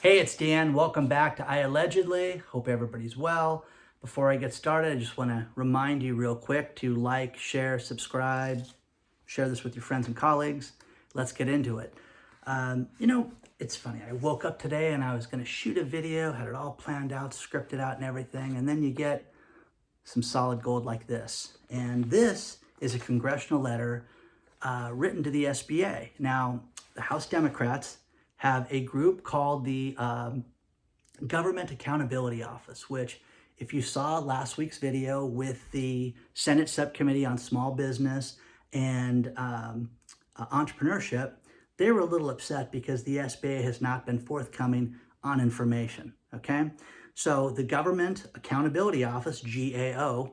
Hey, it's Dan. Welcome back to iAllegedly. Hope everybody's well. Before I get started, I just want to remind you real quick to like, share, subscribe, share this with your friends and colleagues. Let's get into it. It's funny. I woke up today and I was going to shoot a video, had it all planned out, scripted out and everything, and then you get some solid gold like this. And this is a congressional letter written to the SBA. Now, the House Democrats have a group called the Government Accountability Office, which if you saw last week's video with the Senate Subcommittee on Small Business and Entrepreneurship, they were a little upset because the SBA has not been forthcoming on information, okay? So the Government Accountability Office, GAO,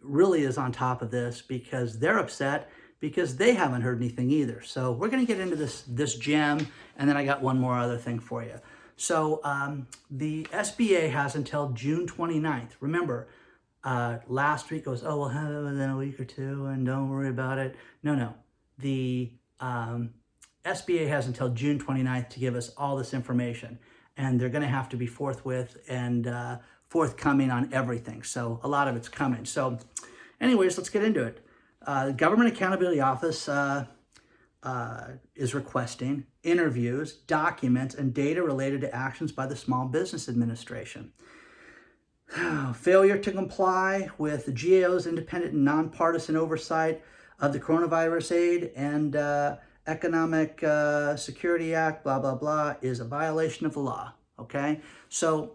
really is on top of this because they're upset because they haven't heard anything either. So we're going to get into this gem, and then I got one more other thing for you. So the SBA has until June 29th. Remember, last week it was, we'll have it within a week or two, and don't worry about it. No. The SBA has until June 29th to give us all this information, and they're going to have to be forthwith and forthcoming on everything. So a lot of it's coming. So anyways, let's get into it. The Government Accountability Office is requesting interviews, documents, and data related to actions by the Small Business Administration. Failure to comply with the GAO's independent and nonpartisan oversight of the Coronavirus Aid and Economic Security Act, blah, blah, blah, is a violation of the law, okay? So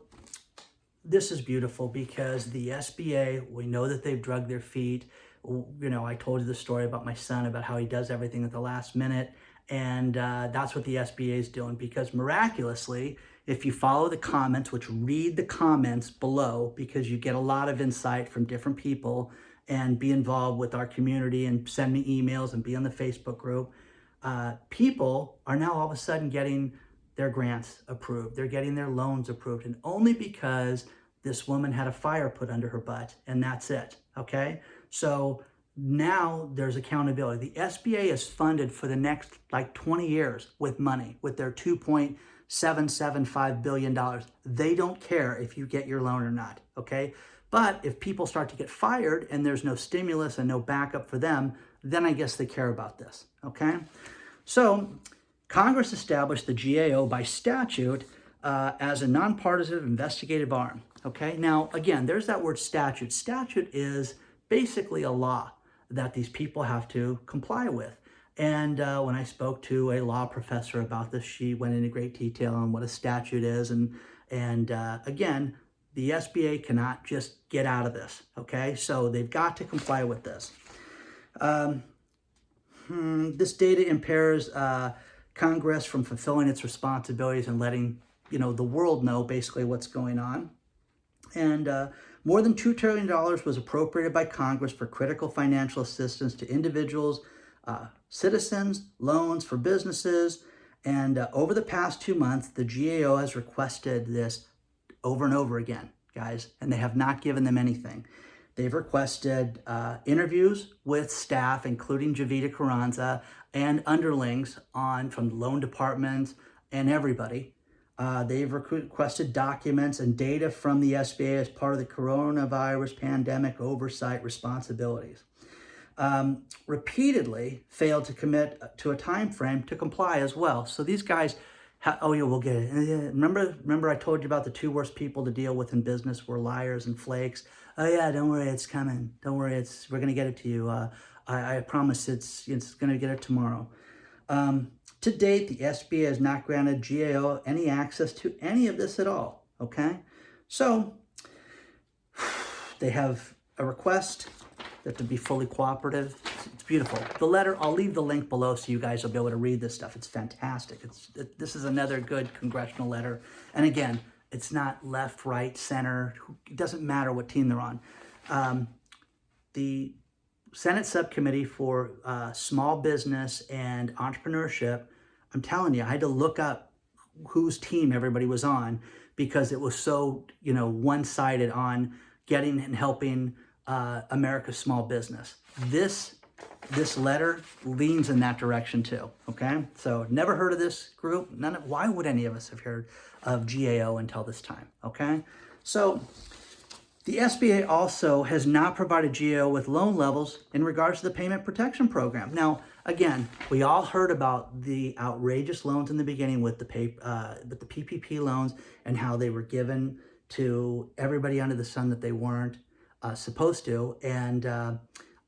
this is beautiful because the SBA, we know that they've drugged their feet. You know, I told you the story about my son, about how he does everything at the last minute. And that's what the SBA is doing, because miraculously, if you follow the comments, which read the comments below, because you get a lot of insight from different people, and be involved with our community and send me emails and be on the Facebook group, people are now all of a sudden getting their grants approved. They're getting their loans approved, and only because this woman had a fire put under her butt, and that's it, okay? So now there's accountability. The SBA is funded for the next 20 years with money, with their $2.775 billion. They don't care if you get your loan or not, okay? But if people start to get fired and there's no stimulus and no backup for them, then I guess they care about this, okay? So Congress established the GAO by statute as a nonpartisan investigative arm, okay? Now, again, there's that word statute. Statute is basically a law that these people have to comply with. And when I spoke to a law professor about this, she went into great detail on what a statute is. And again, the SBA cannot just get out of this, okay? So they've got to comply with this. This data impairs Congress from fulfilling its responsibilities and letting the world know basically what's going on. And more than $2 trillion was appropriated by Congress for critical financial assistance to individuals, citizens, loans for businesses. And over the past 2 months, the GAO has requested this over and over again, guys, and they have not given them anything. They've requested interviews with staff, including Javita Carranza and underlings from the loan departments and everybody. They've requested documents and data from the SBA as part of the coronavirus pandemic oversight responsibilities. Repeatedly failed to commit to a time frame to comply as well. So these guys, we'll get it. Remember I told you about the two worst people to deal with in business were liars and flakes. Oh yeah, don't worry, it's coming. Don't worry, we're gonna get it to you. I promise it's gonna get it tomorrow. To date, the SBA has not granted GAO any access to any of this at all, okay? So they have a request that to be fully cooperative. It's beautiful. The letter, I'll leave the link below so you guys will be able to read this stuff. It's fantastic. This is another good congressional letter. And again, it's not left, right, center. It doesn't matter what team they're on. The Senate Subcommittee for Small Business and Entrepreneurship, I'm telling you, I had to look up whose team everybody was on because it was so, one-sided on getting and helping America's small business. This this letter leans in that direction too, okay? So never heard of this group. Why would any of us have heard of GAO until this time, okay? So the SBA also has not provided GAO with loan levels in regards to the Payment Protection Program. Now, again, we all heard about the outrageous loans in the beginning with the PPP loans and how they were given to everybody under the sun that they weren't supposed to. And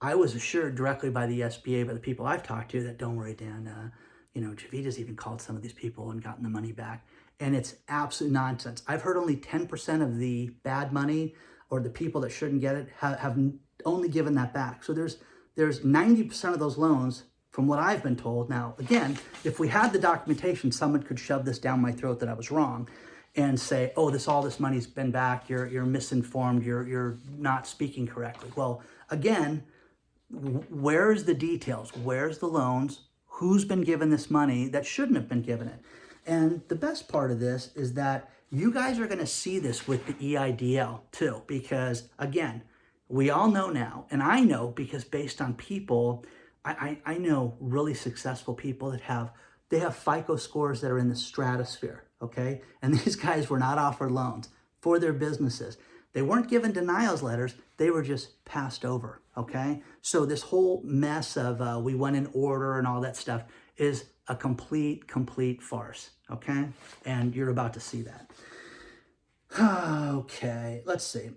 I was assured directly by the SBA, by the people I've talked to, that don't worry, Dan, Javita's even called some of these people and gotten the money back. And it's absolute nonsense. I've heard only 10% of the bad money or the people that shouldn't get it have only given that back. So there's 90% of those loans, from what I've been told. Now, again, if we had the documentation, someone could shove this down my throat that I was wrong and say, oh, all this money's been back, you're misinformed, you're not speaking correctly. Well, again, where's the details? Where's the loans? Who's been given this money that shouldn't have been given it? And the best part of this is that you guys are going to see this with the EIDL too, because again, we all know now, and I know because based on people, I know really successful people that have FICO scores that are in the stratosphere, okay? And these guys were not offered loans for their businesses. They weren't given denials letters, they were just passed over, okay? So this whole mess of we went in order and all that stuff is a complete farce, okay? And you're about to see that. Okay, let's see.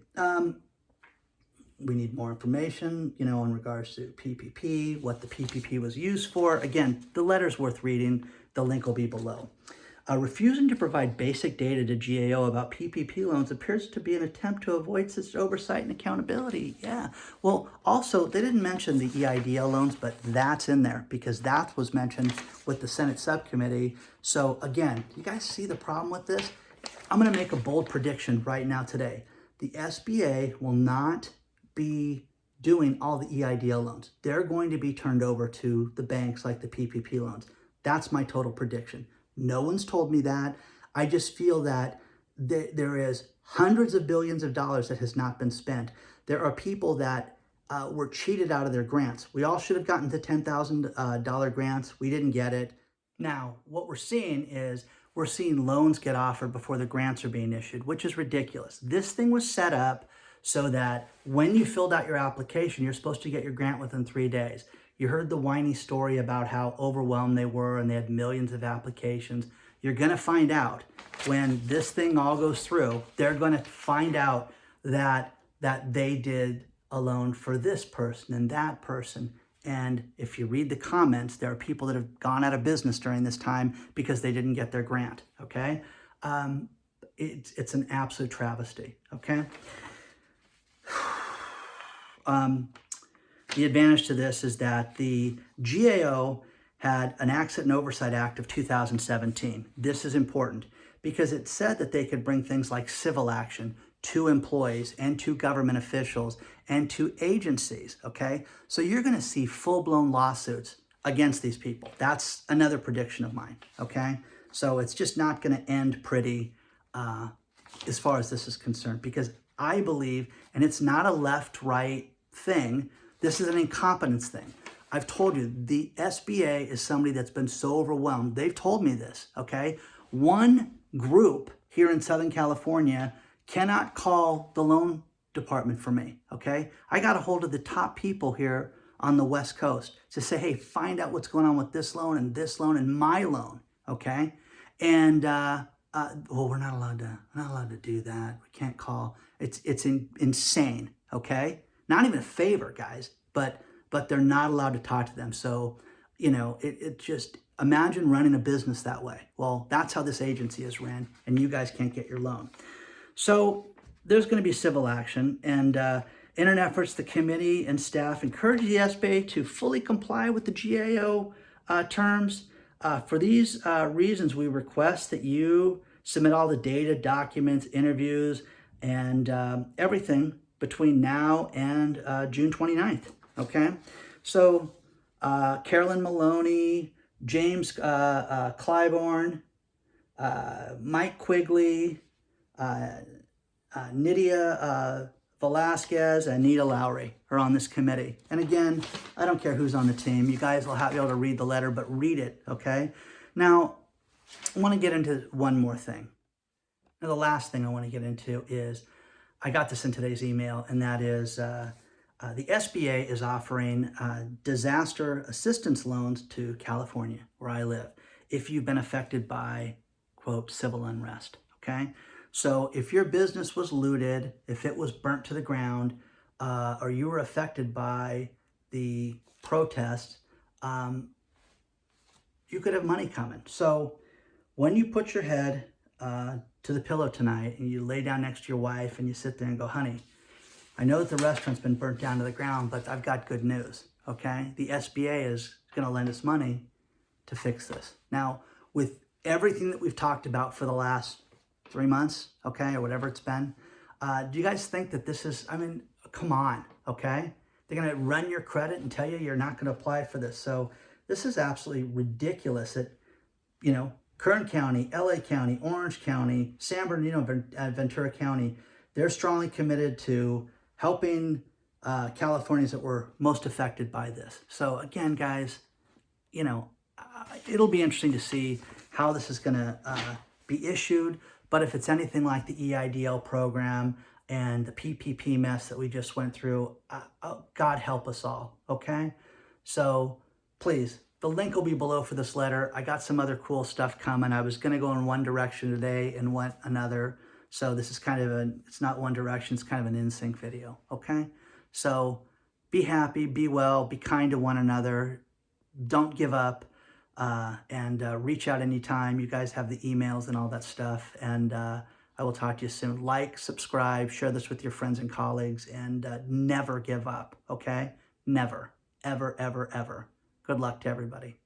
We need more information, in regards to PPP, what the PPP was used for. Again, the letter's worth reading. The link will be below. Refusing to provide basic data to GAO about PPP loans appears to be an attempt to avoid such oversight and accountability. Yeah. Well, also, they didn't mention the EIDL loans, but that's in there because that was mentioned with the Senate subcommittee. So again, you guys see the problem with this? I'm going to make a bold prediction right now today. The SBA will not be doing all the EIDL loans. They're going to be turned over to the banks like the PPP loans. That's my total prediction. No one's told me that. I just feel that there is hundreds of billions of dollars that has not been spent. There are people that were cheated out of their grants. We all should have gotten the $10,000 grants. We didn't get it. Now, what we're seeing loans get offered before the grants are being issued, which is ridiculous. This thing was set up so that when you filled out your application, you're supposed to get your grant within 3 days. You heard the whiny story about how overwhelmed they were and they had millions of applications. You're going to find out when this thing all goes through, they're going to find out that they did a loan for this person and that person. And if you read the comments, there are people that have gone out of business during this time because they didn't get their grant, okay? It's an absolute travesty, okay? The advantage to this is that the GAO had an Accident and Oversight Act of 2017. This is important because it said that they could bring things like civil action to employees and to government officials and to agencies, okay? So you're going to see full-blown lawsuits against these people. That's another prediction of mine, okay? So it's just not going to end pretty as far as this is concerned because I believe, and it's not a left-right thing, this is an incompetence thing. I've told you, the SBA is somebody that's been so overwhelmed. They've told me this, okay? One group here in Southern California cannot call the loan department for me, okay? I got a hold of the top people here on the West Coast to say, hey, find out what's going on with this loan and my loan, okay? And, we're not allowed to do that. We can't call. It's insane, okay? Not even a favor, guys, but they're not allowed to talk to them. So, it just, imagine running a business that way. Well, that's how this agency is ran, and you guys can't get your loan. So there's going to be civil action, and in an effort, the committee and staff encourage the SBA to fully comply with the GAO terms. For these reasons, we request that you submit all the data, documents, interviews, and everything between now and June 29th, okay? So Carolyn Maloney, James Clybourne, Mike Quigley, Nydia Velasquez and Nita Lowry are on this committee. And again, I don't care who's on the team. You guys will be able to read the letter, but read it, okay? Now, I want to get into one more thing. Now, the last thing I want to get into is, I got this in today's email, and that is the SBA is offering disaster assistance loans to California, where I live, if you've been affected by, quote, civil unrest, okay? So if your business was looted, if it was burnt to the ground, or you were affected by the protests, you could have money coming. So when you put your head to the pillow tonight and you lay down next to your wife and you sit there and go, honey, I know that the restaurant's been burnt down to the ground, but I've got good news, okay? The SBA is going to lend us money to fix this. Now, with everything that we've talked about for the last 3 months, okay, or whatever it's been, do you guys think that this is, I mean, come on, okay? They're going to run your credit and tell you you're not going to apply for this. So this is absolutely ridiculous that, you know, Kern County, LA County, Orange County, San Bernardino, Ventura County, they're strongly committed to helping Californians that were most affected by this. So again, guys, you know, it'll be interesting to see how this is going to be issued. But if it's anything like the EIDL program and the PPP mess that we just went through, God help us all, okay? So please, the link will be below for this letter. I got some other cool stuff coming. I was going to go in one direction today and went another. So this is kind of it's not one direction, it's kind of an in-sync video, okay? So be happy, be well, be kind to one another. Don't give up. And reach out anytime. You guys have the emails and all that stuff. And I will talk to you soon. Like, subscribe, share this with your friends and colleagues, and never give up, okay? Never, ever, ever, ever. Good luck to everybody.